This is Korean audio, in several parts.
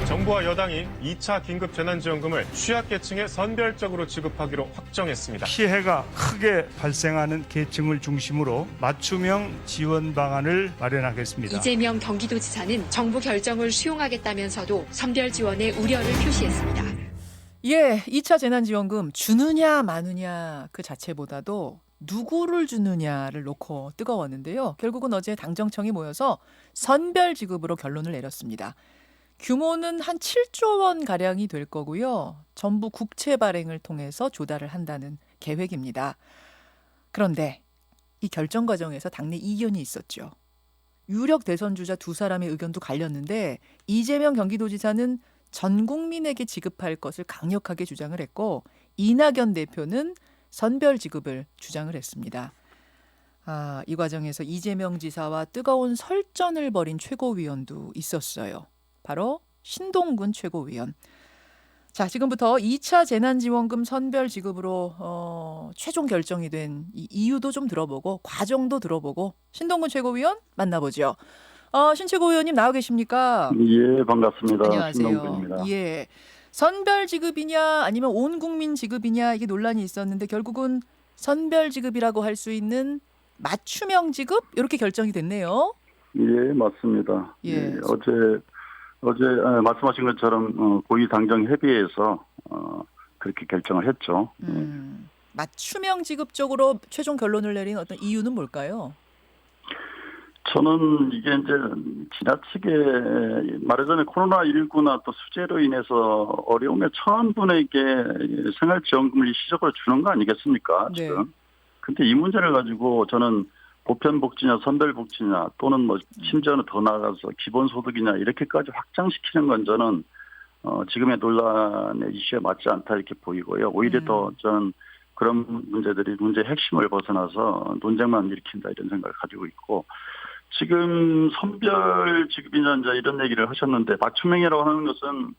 정부와 여당이 2차 긴급 재난지원금을 취약계층에 선별적으로 지급하기로 확정했습니다. 피해가 크게 발생하는 계층을 중심으로 맞춤형 지원 방안을 마련하겠습니다. 이재명 경기도지사는 정부 결정을 수용하겠다면서도 선별 지원에 우려를 표시했습니다. 예, 2차 재난지원금 주느냐 마느냐 그 자체보다도 누구를 주느냐를 놓고 뜨거웠는데요. 결국은 어제 당정청이 모여서 선별 지급으로 결론을 내렸습니다. 규모는 한 7조 원 가량이 될 거고요. 전부 국채 발행을 통해서 조달을 한다는 계획입니다. 그런데 이 결정 과정에서 당내 이견이 있었죠. 유력 대선 주자 두 사람의 의견도 갈렸는데 이재명 경기도지사는 전 국민에게 지급할 것을 강력하게 주장을 했고 이낙연 대표는 선별 지급을 주장을 했습니다. 이 과정에서 이재명 지사와 뜨거운 설전을 벌인 최고위원도 있었어요. 바로 신동근 최고위원. 자, 지금부터 2차 재난지원금 선별 지급으로 최종 결정이 된 이 이유도 좀 들어보고 과정도 들어보고 신동근 최고위원 만나보죠. 신 최고위원님 나와 계십니까? 예, 반갑습니다. 안녕하세요. 신동근입니다. 예. 선별 지급이냐 아니면 온 국민 지급이냐 이게 논란이 있었는데 결국은 선별 지급이라고 할 수 있는 맞춤형 지급 이렇게 결정이 됐네요. 예, 맞습니다. 예. 어제 말씀하신 것처럼 고위 당정 협의회에서 그렇게 결정을 했죠. 맞춤형 지급 쪽으로 최종 결론을 내린 어떤 이유는 뭘까요? 저는 이게 이제 지나치게 말하자면 코로나19나 또 수재로 인해서 어려움에 처한 분에게 생활지원금을 일시적으로 주는 거 아니겠습니까? 네. 지금. 근데 이 문제를 가지고 저는 보편복지냐 선별복지냐 또는 뭐 심지어는 더 나아가서 기본소득이냐 이렇게까지 확장시키는 건 저는 지금의 논란의 이슈에 맞지 않다 이렇게 보이고요. 오히려 더 저는 그런 문제의 핵심을 벗어나서 논쟁만 일으킨다 이런 생각을 가지고 있고 지금 선별 지급이냐 이제 이런 얘기를 하셨는데 맞춤형이라고 하는 것은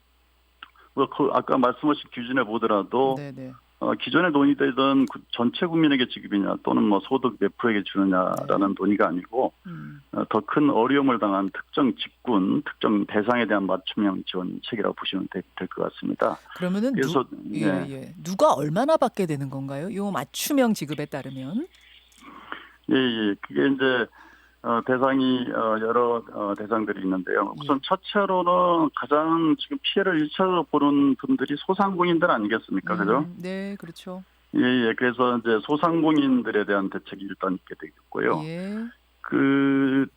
아까 말씀하신 기준에 보더라도 네네. 기존에 논의되던 전체 국민에게 지급이냐 또는 뭐 소득 몇 프로에게 주느냐라는 논의가 아니고 더 큰 어려움을 당한 특정 직군, 특정 대상에 대한 맞춤형 지원 체계라고 보시면 될 것 같습니다. 그러면은 그래서 누가 얼마나 받게 되는 건가요? 이 맞춤형 지급에 따르면? 예. 그게 이제 대상이 여러 대상들이 있는데요. 우선 첫째로는 가장 지금 피해를 1차로 보는 분들이 소상공인들 아니겠습니까? 그죠? 네, 그렇죠. 예. 그래서 이제 소상공인들에 대한 대책이 일단 있게 되겠고요. 예.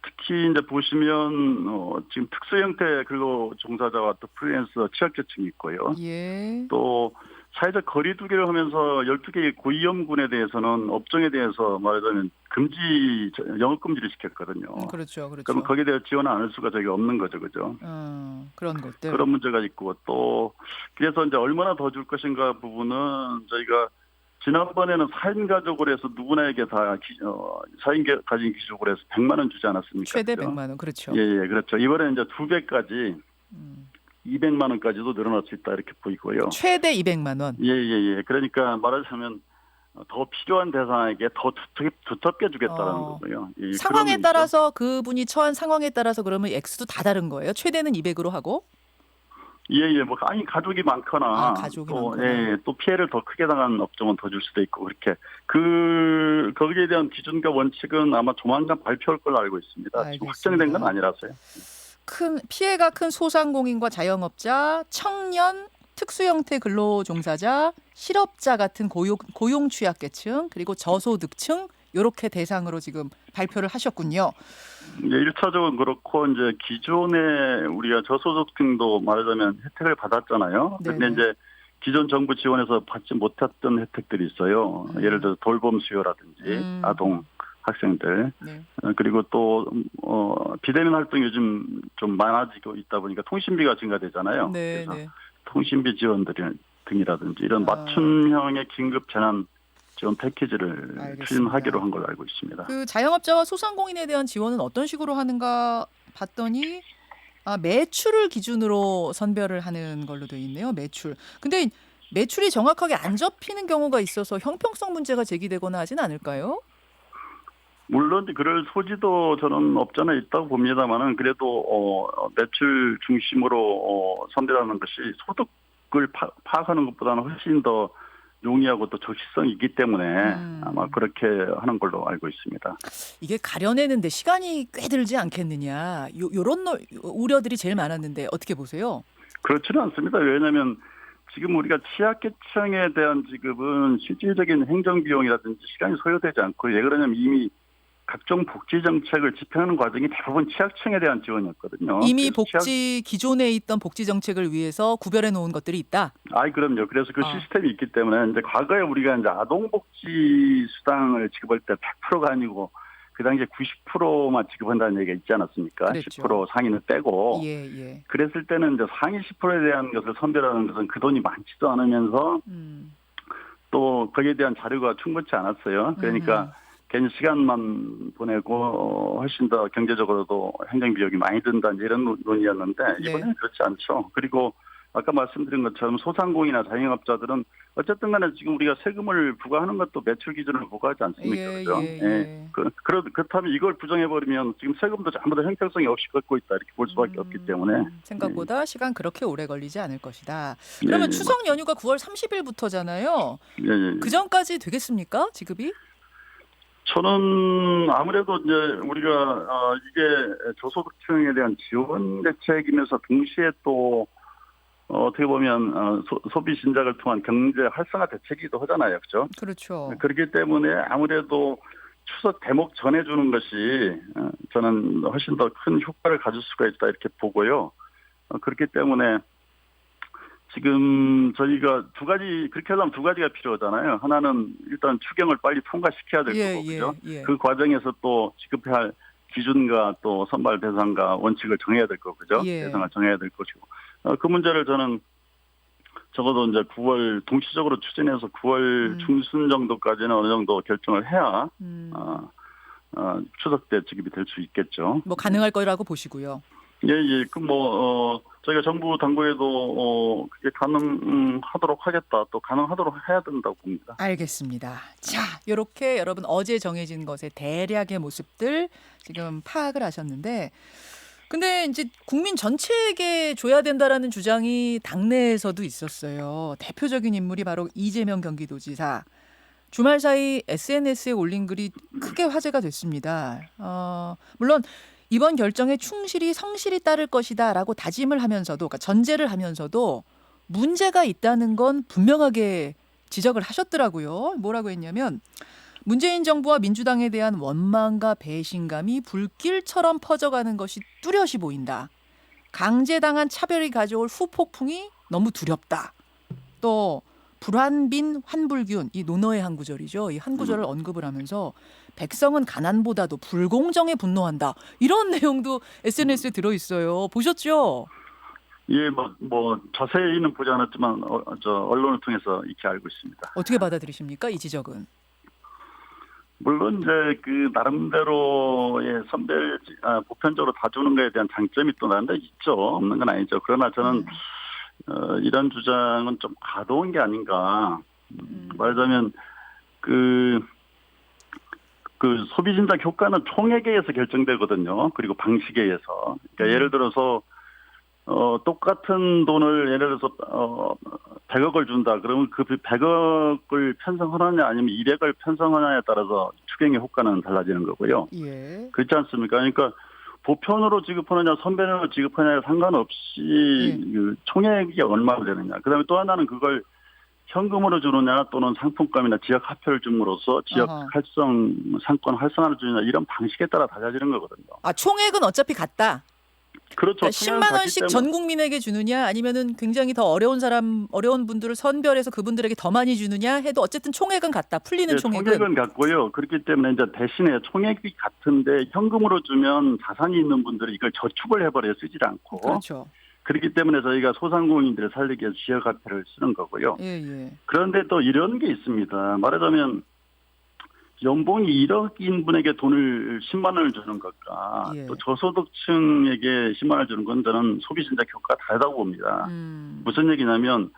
특히 이제 보시면 지금 특수 형태 근로 종사자와 또 프리랜서 취약계층이 있고요. 예. 또 사회적 거리두기를 하면서 12개의 고위험군에 대해서는 업종에 대해서 말하자면 영업금지를 시켰거든요. 그렇죠. 그럼 거기에 대해 지원을 안 할 수가 저기 없는 거죠. 그죠? 그런 것들. 그런 문제가 있고 또 그래서 이제 얼마나 더 줄 것인가 부분은 저희가 지난번에는 4인 가족으로 해서 누구나에게 다 4인 가진 기준으로 해서 100만 원 주지 않았습니까? 최대 그죠? 100만 원. 그렇죠. 예, 그렇죠. 이번에 이제 2배까지 200만 원까지도 늘어날 수 있다 이렇게 보이고요. 최대 200만 원. 예. 그러니까 말하자면 더 필요한 대상에게 더 두텁게 주겠다는 거고요. 상황에 따라서 그분이 처한 상황에 따라서 그러면 액수도 다 다른 거예요. 최대는 200으로 하고. 예. 뭐 가족이 많거나 또 피해를 더 크게 당한 업종은 더 줄 수도 있고 그렇게 거기에 대한 기준과 원칙은 아마 조만간 발표할 걸로 알고 있습니다. 지금 확정된 건 아니라서요. 피해가 큰 소상공인과 자영업자, 청년, 특수형태 근로종사자, 실업자 같은 고용 취약계층 그리고 저소득층 이렇게 대상으로 지금 발표를 하셨군요. 네, 1차적으로 그렇고 이제 기존에 우리가 저소득층도 말하자면 혜택을 받았잖아요. 그런데 이제 기존 정부 지원에서 받지 못했던 혜택들이 있어요. 예를 들어 돌봄 수요라든지 아동 학생들 그리고 또 비대면 활동이 요즘 좀 많아지고 있다 보니까 통신비가 증가되잖아요. 그래서 통신비 지원 등이라든지 이런 맞춤형의 긴급 재난 지원 패키지를 추진하기로 한 걸로 알고 있습니다. 그 자영업자와 소상공인에 대한 지원은 어떤 식으로 하는가 봤더니 매출을 기준으로 선별을 하는 걸로 되어 있네요. 매출. 근데 매출이 정확하게 안 접히는 경우가 있어서 형평성 문제가 제기되거나 하진 않을까요? 물론 그럴 소지도 저는 없잖아 있다고 봅니다만은 그래도 매출 중심으로 선별하는 것이 소득을 파악하는 것보다는 훨씬 더 용이하고 또 적시성이 있기 때문에 아마 그렇게 하는 걸로 알고 있습니다. 이게 가려내는데 시간이 꽤 들지 않겠느냐. 요런 우려들이 제일 많았는데 어떻게 보세요? 그렇지는 않습니다. 왜냐하면 지금 우리가 취약계층에 대한 지급은 실질적인 행정비용이라든지 시간이 소요되지 않고 왜 그러냐면 이미 각종 복지 정책을 집행하는 과정이 대부분 취약층에 대한 지원이었거든요. 이미 기존에 있던 복지 정책을 위해서 구별해 놓은 것들이 있다. 그럼요. 그래서 그 시스템이 있기 때문에 이제 과거에 우리가 이제 아동복지 수당을 지급할 때 100%가 아니고 그 당시에 90%만 지급한다는 얘기가 있지 않았습니까? 그랬죠. 10% 상위는 빼고. 예. 그랬을 때는 이제 상위 10%에 대한 것을 선별하는 것은 그 돈이 많지도 않으면서 또 거기에 대한 자료가 충분치 않았어요. 그러니까 괜히 시간만 보내고 훨씬 더 경제적으로도 행정비용이 많이 든다 이런 논의였는데 이번에는 그렇지 않죠. 그리고 아까 말씀드린 것처럼 소상공인이나 자영업자들은 어쨌든 간에 지금 우리가 세금을 부과하는 것도 매출 기준을 부과하지 않습니까? 그죠? 그렇다면 이걸 부정해버리면 지금 세금도 전부 다 형평성이 없이 걷고 있다 이렇게 볼 수밖에 없기 때문에. 생각보다 시간 그렇게 오래 걸리지 않을 것이다. 그러면 추석 연휴가 9월 30일부터잖아요. 그 전까지 되겠습니까? 지급이? 저는 아무래도 이제 우리가 이게 저소득층에 대한 지원 대책이면서 동시에 또 어떻게 보면 소비 신작을 통한 경제 활성화 대책이기도 하잖아요, 그렇죠? 그렇죠. 그렇기 때문에 아무래도 추석 대목 전해 주는 것이 저는 훨씬 더 큰 효과를 가질 수가 있다 이렇게 보고요. 그렇기 때문에 지금 저희가 그렇게 하려면 두 가지가 필요하잖아요. 하나는 일단 추경을 빨리 통과시켜야 될 거고, 그죠? 그 과정에서 또 지급해야 할 기준과 또 선발 대상과 원칙을 정해야 될 거고, 그죠? 대상을 정해야 될 것이고. 그 문제를 저는 적어도 이제 9월 동시적으로 추진해서 9월 중순 정도까지는 어느 정도 결정을 해야 추석 때 지급이 될 수 있겠죠. 뭐 가능할 거라고 보시고요. 예. 저희가 정부 당국에도 그게 가능하도록 하겠다, 또 가능하도록 해야 된다고 봅니다. 알겠습니다. 자, 이렇게 여러분 어제 정해진 것의 대략의 모습들 지금 파악을 하셨는데, 근데 이제 국민 전체에게 줘야 된다라는 주장이 당내에서도 있었어요. 대표적인 인물이 바로 이재명 경기도지사. 주말 사이 SNS에 올린 글이 크게 화제가 됐습니다. 물론 이번 결정에 성실히 따를 것이다라고 다짐을 하면서도, 그러니까 전제를 하면서도 문제가 있다는 건 분명하게 지적을 하셨더라고요. 뭐라고 했냐면 문재인 정부와 민주당에 대한 원망과 배신감이 불길처럼 퍼져가는 것이 뚜렷이 보인다. 강제당한 차별이 가져올 후폭풍이 너무 두렵다. 또 불환빈 환불균, 이 논어의 한 구절이죠. 이 한 구절을 언급을 하면서 백성은 가난보다도 불공정에 분노한다. 이런 내용도 SNS에 들어있어요. 보셨죠? 예, 자세히는 보지 않았지만 언론을 통해서 이렇게 알고 있습니다. 어떻게 받아들이십니까? 이 지적은? 물론 이제 그 나름대로의 보편적으로 다 주는 거에 대한 장점이 또 나름대로 있죠. 없는 건 아니죠. 그러나 저는 이런 주장은 좀 가벼운 게 아닌가. 말하자면 그 소비진작 효과는 총액에 의해서 결정되거든요. 그리고 방식에 의해서. 그러니까 예를 들어서 똑같은 돈을 예를 들어서 100억을 준다. 그러면 그 100억을 편성하느냐 아니면 200억을 편성하느냐에 따라서 추경의 효과는 달라지는 거고요. 예. 그렇지 않습니까? 그러니까 보편으로 지급하느냐 선별형으로 지급하느냐에 상관없이 그 총액이 얼마나 되느냐. 그다음에 또 하나는 그걸 현금으로 주느냐 또는 상품감이나 지역 화폐를 줌으로써 지역 상권 활성화를 주느냐 이런 방식에 따라 달라지는 거거든요. 총액은 어차피 같다. 그렇죠. 그러니까 10만 원씩 전 국민에게 주느냐 아니면은 굉장히 더 어려운 분들을 선별해서 그분들에게 더 많이 주느냐 해도 어쨌든 총액은 같다. 풀리는 총액은 같고요. 그렇기 때문에 이제 대신에 총액이 같은데 현금으로 주면 자산이 있는 분들이 이걸 저축을 해버려 쓰질 않고. 그렇죠. 그렇기 때문에 저희가 소상공인들을 살리기 위해서 지역화폐를 쓰는 거고요. 예. 그런데 또 이런 게 있습니다. 말하자면 연봉이 1억인 분에게 돈을 10만 원을 주는 것과 또 저소득층에게 10만 원을 주는 건 저는 소비신작 효과가 다르다고 봅니다. 무슨 얘기냐면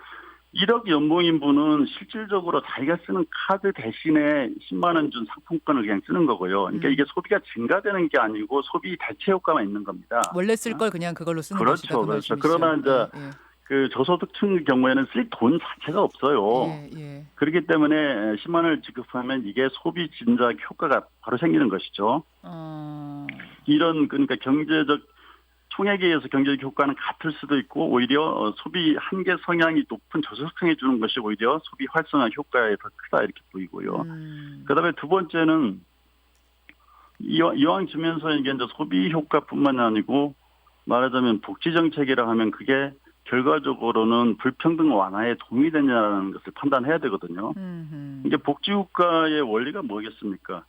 1억 연봉인 분은 실질적으로 자기가 쓰는 카드 대신에 10만 원 준 상품권을 그냥 쓰는 거고요. 그러니까 이게 소비가 증가되는 게 아니고 소비 대체 효과만 있는 겁니다. 원래 쓸 걸 그냥 그걸로 쓰는 그렇죠, 것이다. 그 그렇죠. 말씀이시죠? 그러나 이제 예, 그 저소득층의 경우에는 쓸 돈 자체가 없어요. 예, 예. 그렇기 때문에 10만 원을 지급하면 이게 소비 진작 효과가 바로 생기는 것이죠. 이런 그러니까 경제적 총액에 의해서 경제적 효과는 같을 수도 있고 오히려 소비 한계 성향이 높은 저소득층에 주는 것이 오히려 소비 활성화 효과에 더 크다 이렇게 보이고요. 그다음에 두 번째는 이왕 주면서 이게 이제 소비 효과뿐만 아니고 말하자면 복지 정책이라 하면 그게 결과적으로는 불평등 완화에 도움이 되냐는 것을 판단해야 되거든요. 이게 복지 국가의 원리가 뭐겠습니까?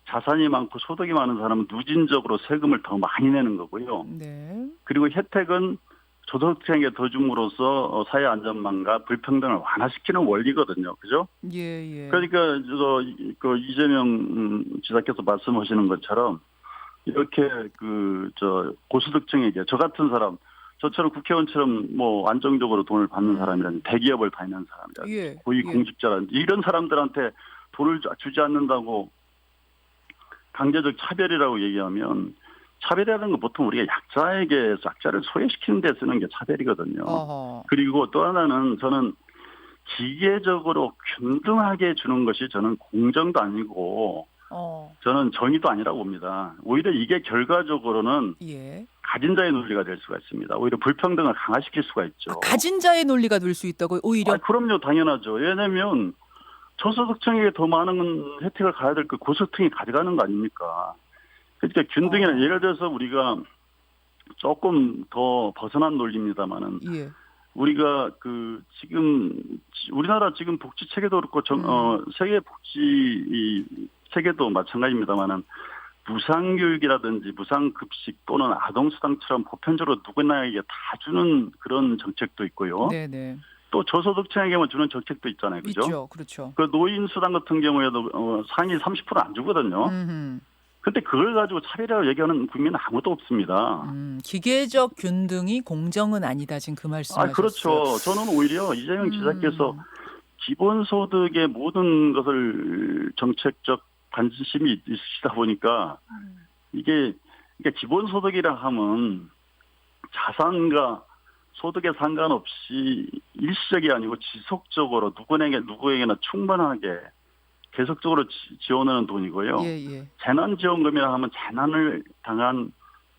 자산이 많고 소득이 많은 사람은 누진적으로 세금을 더 많이 내는 거고요. 네. 그리고 혜택은 저소득층에게 더 줌으로써 사회 안전망과 불평등을 완화시키는 원리거든요. 그죠? 예, 예. 그러니까 그 이재명 지사께서 말씀하시는 것처럼 이렇게 고소득층에게 저 같은 사람 저처럼 국회의원처럼 뭐 안정적으로 돈을 받는 사람이라든지 대기업을 다니는 사람이라든지 예, 고위공직자라든지 이런 사람들한테 돈을 주지 않는다고 강제적 차별이라고 얘기하면 차별이라는 건 보통 우리가 약자를 소외시키는 데 쓰는 게 차별이거든요. 어허. 그리고 또 하나는 저는 기계적으로 균등하게 주는 것이 저는 공정도 아니고 저는 정의도 아니라고 봅니다. 오히려 이게 결과적으로는 예. 가진 자의 논리가 될 수가 있습니다. 오히려 불평등을 강화시킬 수가 있죠. 가진 자의 논리가 될 수 있다고 오히려. 그럼요. 당연하죠. 왜냐하면 저소득층에게 더 많은 혜택을 가야 될 그 고소득층이 가져가는 거 아닙니까? 그러니까 균등이나 예를 들어서 우리가 조금 더 벗어난 논리입니다만은 예. 우리가 지금 우리나라 지금 복지 체계도 그렇고 세계 복지 체계도 마찬가지입니다만은 무상교육이라든지 무상급식 또는 아동수당처럼 보편적으로 누구나에게 다 주는 그런 정책도 있고요. 네네. 또 저소득층에게만 주는 정책도 있잖아요. 그죠? 있죠. 그렇죠. 그 노인수당 같은 경우에도 상위 30% 안 주거든요. 근데 그걸 가지고 차별이라고 얘기하는 국민은 아무도 없습니다. 기계적 균등이 공정은 아니다. 지금 그 말씀하셨어요. 그렇죠. 저는 오히려 이재명 지사께서 기본소득의 모든 것을 정책적 관심이 있으시다 보니까 이게 그러니까 기본소득이라 하면 자산과 소득에 상관없이 일시적이 아니고 지속적으로 누구에게나 충분하게 계속적으로 지원하는 돈이고요. 예. 재난지원금이라 하면 재난을 당한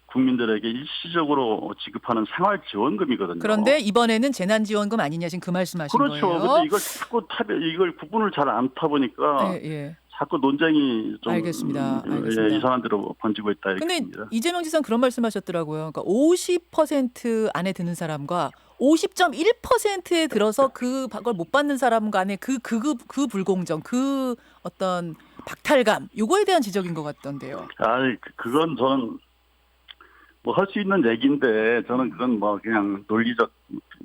국민들에게 일시적으로 지급하는 생활지원금이거든요. 그런데 이번에는 재난지원금 아니냐 지금 그 말씀하신 그렇죠. 거예요. 그런데 이걸 자꾸 이걸 구분을 잘 안 타보니까 예. 자꾸 논쟁이 좀 알겠습니다. 이상한 대로 번지고 있다. 근데 이렇습니다. 이재명 지사는 그런 말씀하셨더라고요. 그러니까 50% 안에 드는 사람과 50.1%에 들어서 그걸 못 받는 사람 간의 그 불공정, 그 어떤 박탈감, 요거에 대한 지적인 것 같던데요. 그건 저는 뭐 할 수 있는 얘기인데 저는 그건 뭐 그냥 논리적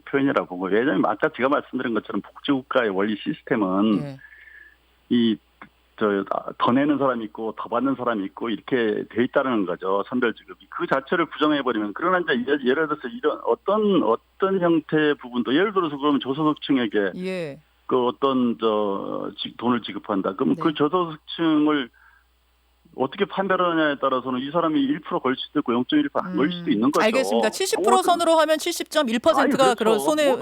표현이라고 보고 왜냐하면 아까 제가 말씀드린 것처럼 복지국가의 원리 시스템은 더 내는 사람이 있고 더 받는 사람이 있고 이렇게 돼 있다는 거죠. 선별지급이. 그 자체를 부정해버리면 그러나 이제 예를 들어서 이런 어떤 형태의 부분도 예를 들어서 그러면 저소득층에게 그 어떤 돈을 지급한다. 그럼 그 저소득층을 어떻게 판별하느냐에 따라서는 이 사람이 1% 걸 수도 있고 0.1% 안 걸 수도 있는 거죠. 알겠습니다. 70% 선으로 하면 70.1%가 그런 손해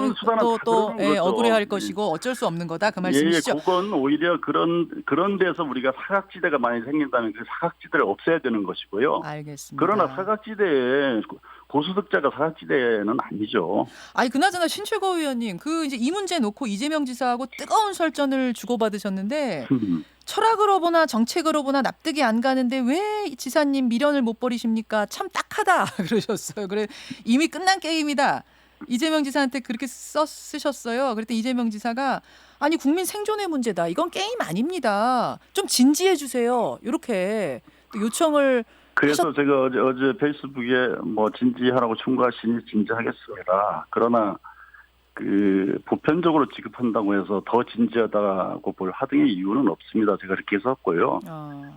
또 억울해할 것이고 어쩔 수 없는 거다 그 말씀이시죠? 그건 오히려 그런 데서 우리가 사각지대가 많이 생긴다면 그 사각지대를 없애야 되는 것이고요. 알겠습니다. 그러나 사각지대에 고소득자가 사각지대는 아니죠. 그나저나 신최거 의원님, 이제 이 문제 놓고 이재명 지사하고 뜨거운 설전을 주고받으셨는데 철학으로 보나 정책으로 보나 납득이 안 가는데 왜 지사님 미련을 못 버리십니까? 참 딱하다 그러셨어요. 그래 이미 끝난 게임이다. 이재명 지사한테 그렇게 쓰셨어요. 그랬더니 이재명 지사가 국민 생존의 문제다. 이건 게임 아닙니다. 좀 진지해 주세요. 이렇게 요청을. 그래서 제가 어제 페이스북에 진지하라고 충고하시니 진지하겠습니다. 그러나 보편적으로 지급한다고 해서 더 진지하다고 볼 하등의 이유는 없습니다. 제가 그렇게 했었고요.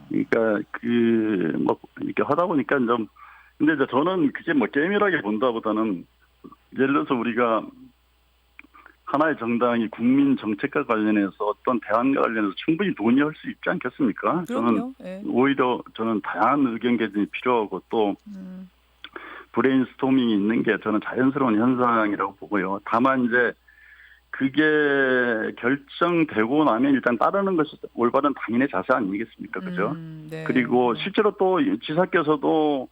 그러니까 이렇게 하다 보니까 근데 저는 그게 게임이라기 본다보다는 예를 들어서 우리가 하나의 정당이 국민 정책과 관련해서 어떤 대안과 관련해서 충분히 논의할 수 있지 않겠습니까? 그럼요. 저는 오히려 다양한 의견 개진이 필요하고 또 브레인스토밍이 있는 게 저는 자연스러운 현상이라고 보고요. 다만 이제 그게 결정되고 나면 일단 따르는 것이 올바른 당인의 자세 아니겠습니까? 그죠? 네. 그리고 실제로 또 지사께서도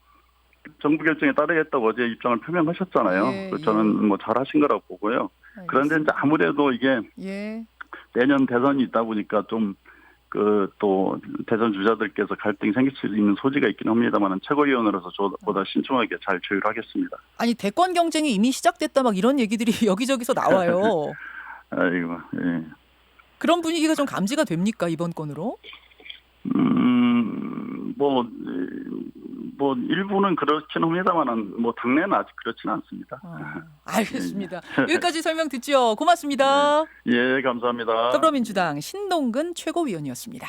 정부 결정에 따르겠다고 어제 입장을 표명하셨잖아요. 예, 그래서 저는 뭐 잘하신 거라고 보고요. 알겠습니다. 그런데 이제 아무래도 이게 예. 내년 대선이 있다 보니까 좀 또 대선 주자들께서 갈등이 생길 수 있는 소지가 있긴 합니다만 최고위원으로서 저보다 신중하게 잘 조율하겠습니다. 아니 대권 경쟁이 이미 시작됐다 막 이런 얘기들이 여기저기서 나와요. 아이고, 예. 그런 분위기가 좀 감지가 됩니까 이번 건으로? 뭐 일부는 그렇긴 합니다만은 뭐 당내는 아직 그렇지는 않습니다. 알겠습니다. 여기까지 설명 듣죠. 고맙습니다. 예, 감사합니다. 더불어민주당 신동근 최고위원이었습니다.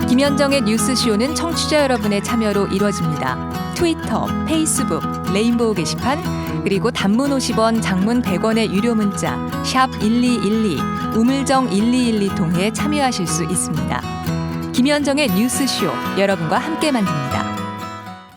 김현정의 뉴스쇼는 청취자 여러분의 참여로 이루어집니다. 트위터, 페이스북, 레인보우 게시판, 그리고 단문 50원, 장문 100원의 유료 문자 샵 1212, 우물정 1212 통해 참여하실 수 있습니다. 김현정의 뉴스쇼, 여러분과 함께 만듭니다.